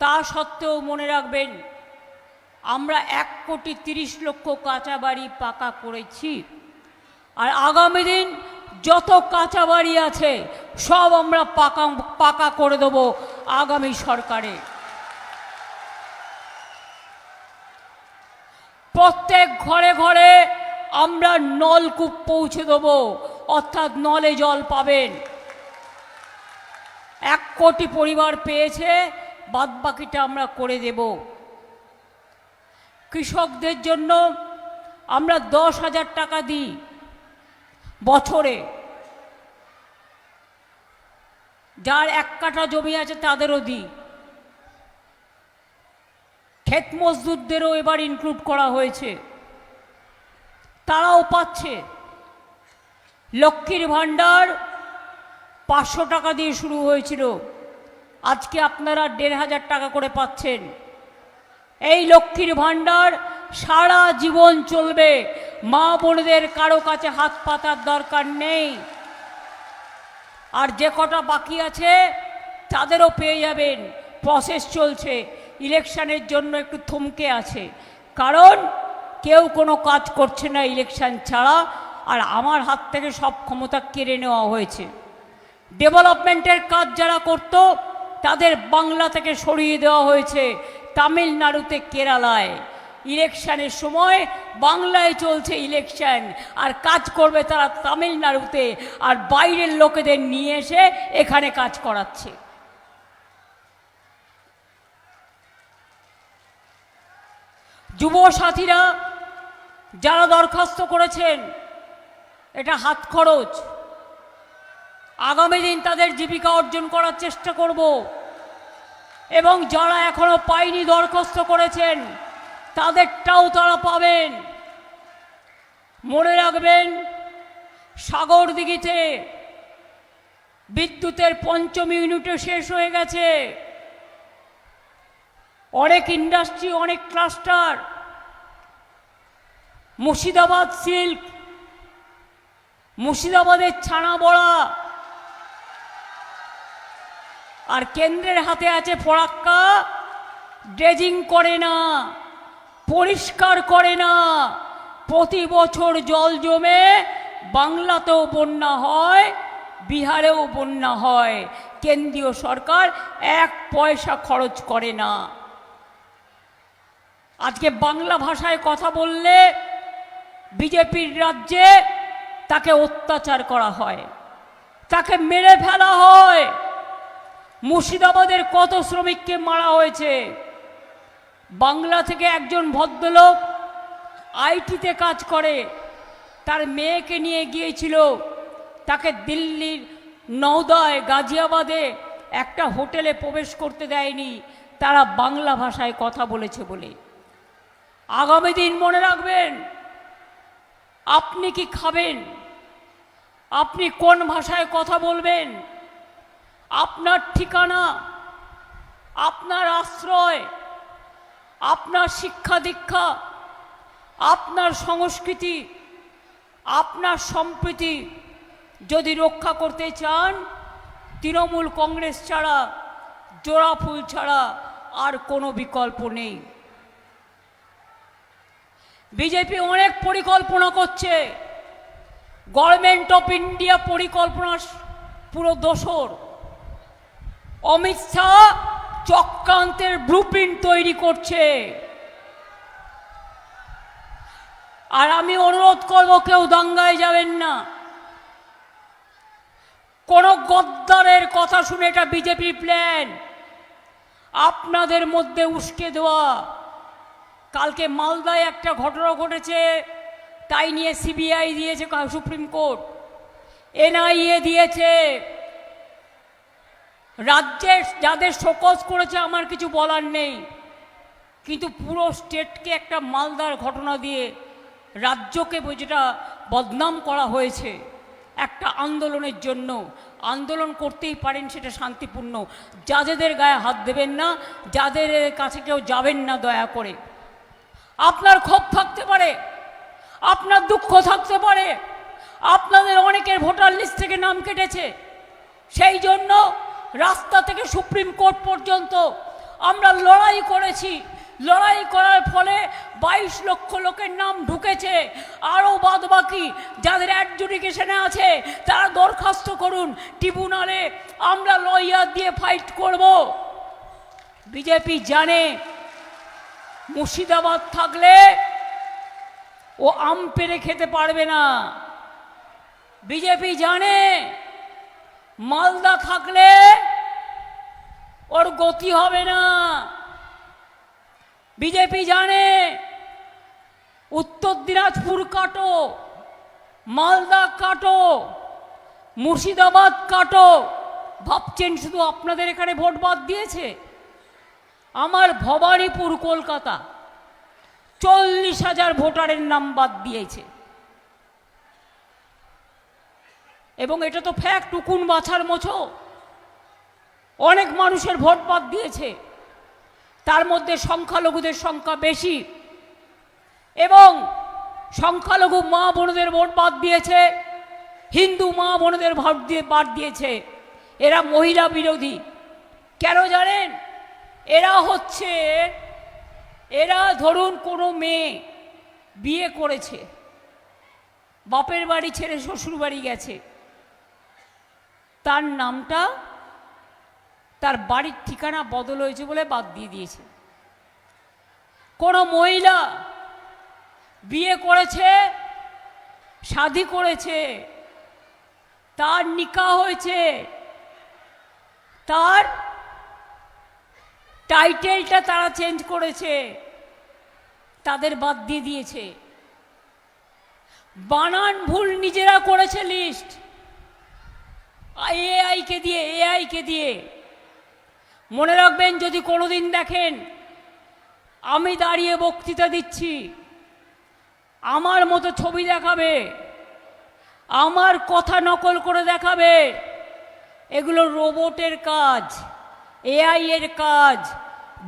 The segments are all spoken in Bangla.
তা সত্ত্বেও মনে রাখবেন, আমরা 1,30,00,000 কাঁচা বাড়ি পাকা করেছি। আর আগামী দিন যত কাঁচা বাড়ি আছে সব আমরা পাকা করে দেব আগামী সরকারে। প্রত্যেক ঘরে ঘরে আমরা নলকূপ পৌঁছে দেব, অর্থাৎ নলে জল পাবেন। 1 কোটি পরিবার পেয়েছে, বাদবাকিটা আমরা করে দেব। কৃষকদের জন্য আমরা 10,000 টাকা দিই বছরে, যার 1 কাঠা জমি আছে তাদেরও দিই। ক্ষেত মজদুরদেরও এবার ইনক্লুড করা হয়েছে, তারাও পাচ্ছে। লক্ষ্মীর ভাণ্ডার 500 টাকা দিয়ে শুরু হয়েছিল, আজকে আপনারা 1,500 টাকা করে পাচ্ছেন। এই লক্ষ্মীর ভাণ্ডার সারা জীবন চলবে, মা বোনদের কারো কাছে হাত পাতার দরকার নেই। আর যে কটা বাকি আছে তাদেরও পেয়ে যাবেন, প্রসেস চলছে। ইলেকশনের জন্য একটু থমকে আছে, কারণ কেউ কোনো কাজ করছে না ইলেকশন ছাড়া, আর আমার হাত থেকে সব ক্ষমতা কেড়ে নেওয়া হয়েছে। ডেভেলপমেন্টের কাজ যারা করত তাদের বাংলা থেকে সরিয়ে দেওয়া হয়েছে তামিলনাড়ুতে, কেরালায়। ইলেকশনের সময় বাংলায় চলছে ইলেকশন, আর কাজ করবে তারা তামিলনাড়ুতে, আর বাইরের লোকেদের নিয়ে এসে এখানে কাজ করাচ্ছে। যুব সাথীরা যারা দরখাস্ত করেছেন, এটা হাত খরচ। আগামী দিন তাদের জীবিকা অর্জন করার চেষ্টা করব, এবং যারা এখনো পায়নি দরখাস্ত করেছেন তাদেরটাও তারা পাবেন। মনে রাখবেন, সাগরদিঘিতে বিদ্যুতের 5ম ইউনিটে শেষ হয়ে গেছে। অনেক ইন্ডাস্ট্রি, অনেক ক্লাস্টার, মুর্শিদাবাদ সিল্ক, মুর্শিদাবাদের ছানা বড়া, আর কেন্দ্রের হাতে আছে ফরাক্কা। ড্রেজিং করে না, পরিষ্কার করে না, প্রতি বছর জল জমে বাংলাতেও বন্যা হয়, বিহারেও বন্যা হয়। কেন্দ্রীয় সরকার 1 পয়সা খরচ করে না। আজকে বাংলা ভাষায় কথা বললে বিজেপির রাজ্যে তাকে অত্যাচার করা হয়, তাকে মেরে ফেলা হয়। মুর্শিদাবাদের কত শ্রমিককে মারা হয়েছে। বাংলা থেকে একজন ভদ্রলোক আইটিতে কাজ করে, তার মেয়েকে নিয়ে গিয়েছিল, তাকে দিল্লির নওদায়, গাজিয়াবাদে একটা হোটেলে প্রবেশ করতে দেয়নি, তারা বাংলা ভাষায় কথা বলেছে বলে। আগামী দিন মনে রাখবেন, আপনি কি খাবেন, আপনি কোন ভাষায় কথা বলবেন, আপনার ঠিকানা, আপনার আশ্রয়, আপনার শিক্ষা দীক্ষা, আপনার সংস্কৃতি, আপনার সম্প্রীতি যদি রক্ষা করতে চান, তৃণমূল কংগ্রেস ছাড়া, জোড়া ফুল ছাড়া আর কোনো বিকল্প নেই। বিজেপি অনেক পরিকল্পনা করছে, গভর্নমেন্ট অফ ইন্ডিয়া পরিকল্পনার পুরো দোসর। অমিত শাহ চক্রান্তের ব্লুপ্রিন্ট তৈরি করছে। আর আমি অনুরোধ করব, কেউ দাঙ্গায় যাবেন না। কোন গদ্দারের কথা শুনে এটা বিজেপি প্ল্যান, আপনাদের মধ্যে উস্কে দেওয়া। কালকে মালদায় একটা ঘটনা ঘটেছে, তাই নিয়ে সিবিআই দিয়েছে সুপ্রিম কোর্ট, এনআইএ দিয়েছে। রাজ্যের যাদের শোকজ করেছে আমার কিছু বলার নেই, কিন্তু পুরো স্টেটকে একটা মালদার ঘটনা দিয়ে রাজ্যকে যেটা বদনাম করা হয়েছে একটা আন্দোলনের জন্য। আন্দোলন করতেই পারেন, সেটা শান্তিপূর্ণ। যাদের গায়ে হাত দেবেন না, যাদের কাছে কেউ যাবেন না দয়া করে। আপনার ক্ষোভ থাকতে পারে, আপনার দুঃখ থাকতে পারে, আপনাদের অনেকের ভোটার লিস্ট থেকে নাম কেটেছে, সেই জন্য রাস্তা থেকে সুপ্রিম কোর্ট পর্যন্ত আমরা লড়াই করেছি, লড়াই করার ফলে 22 লক্ষ লোকের নাম ঢুকেছে। আরও বাদ বাকি যাদের অ্যাডজুডিকেশনে আছে তারা দরখাস্ত করুন ট্রিব্যুনালে, আমরা লয়ার দিয়ে ফাইট করব। বিজেপি জানে মুর্শিদাবাদ থাকলে ও আম পেড়ে খেতে পারবে না। বিজেপি জানে মালদা থাকলে ওর গতি হবে না। বিজেপি জানে উত্তর দিনাজপুর কাটো, মালদা কাটো, মুর্শিদাবাদ কাটো। ভাবছেন শুধু আপনাদের এখানে ভোট বাদ দিয়েছে? আমার ভবানীপুর কলকাতা 40,000 ভোটারের নাম বাদ দিয়েছে। এবং এটা তো ফ্যাক্ট, উকুন বাছার মোছো। অনেক মানুষের ভোট বাদ দিয়েছে, তার মধ্যে সংখ্যালঘুদের সংখ্যা বেশি। এবং সংখ্যালঘু মা বোনদের ভোট বাদ দিয়েছে, হিন্দু মা বোনদের ভোট দিয়ে বাদ দিয়েছে। এরা মহিলা বিরোধী। কেন জানেন? এরা ধরুন কোনো মেয়ে বিয়ে করেছে, বাপের বাড়ি ছেড়ে শ্বশুর বাড়ি গেছে, তার নামটা তার বাড়ির ঠিকানা বদল হয়েছে বলে বাদ দিয়ে দিয়েছে। কোনো মহিলা বিয়ে করেছে, শাদী করেছে, তার নিকাহ হয়েছে, তার টাইটেলটা তারা চেঞ্জ করেছে, তাদের বাদ দিয়ে দিয়েছে। বানান ভুল নিজেরা করেছে লিস্ট, এআইকে দিয়ে। মনে রাখবেন, যদি কোনোদিন দেখেন আমি দাঁড়িয়ে বক্তৃতা দিচ্ছি, আমার মতো ছবি দেখাবে, আমার কথা নকল করে দেখাবে, এগুলো রোবটের কাজ, এআই এর কাজ।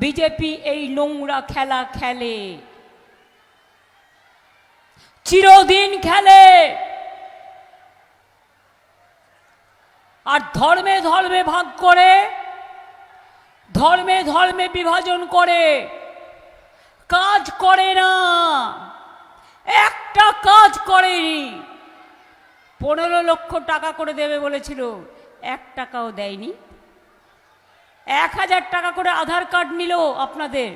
বিজেপি এই নোংরা খেলা খেলে, চিরদিন খেলে। আর ধর্মে ধর্মে ভাগ করে, ধর্মে ধর্মে বিভাজন করে, কাজ করে না, একটা কাজ করেনি। 15 লক্ষ টাকা করে দেবে বলেছিল, 1 টাকাও দেয়নি। 1000 টাকা করে আধার কার্ড নিল আপনাদের,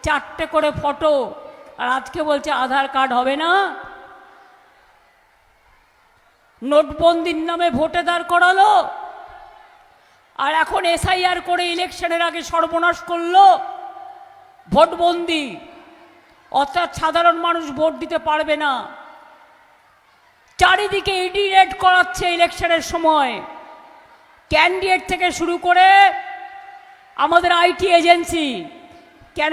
4টে করে ফটো, আর আজকে বলছে আধার কার্ড হবে না। নোটবন্দির নামে ভোটে দাঁড় করালো, আর এখন এসআইআর করে ইলেকশনের আগে সর্বনাশ করলো। ভোটবন্দি, অর্থাৎ সাধারণ মানুষ ভোট দিতে পারবে না। চারিদিকে ইডি রেড করাচ্ছে ইলেকশনের সময়, ক্যান্ডিডেট থেকে শুরু করে আমাদের আইটি এজেন্সি।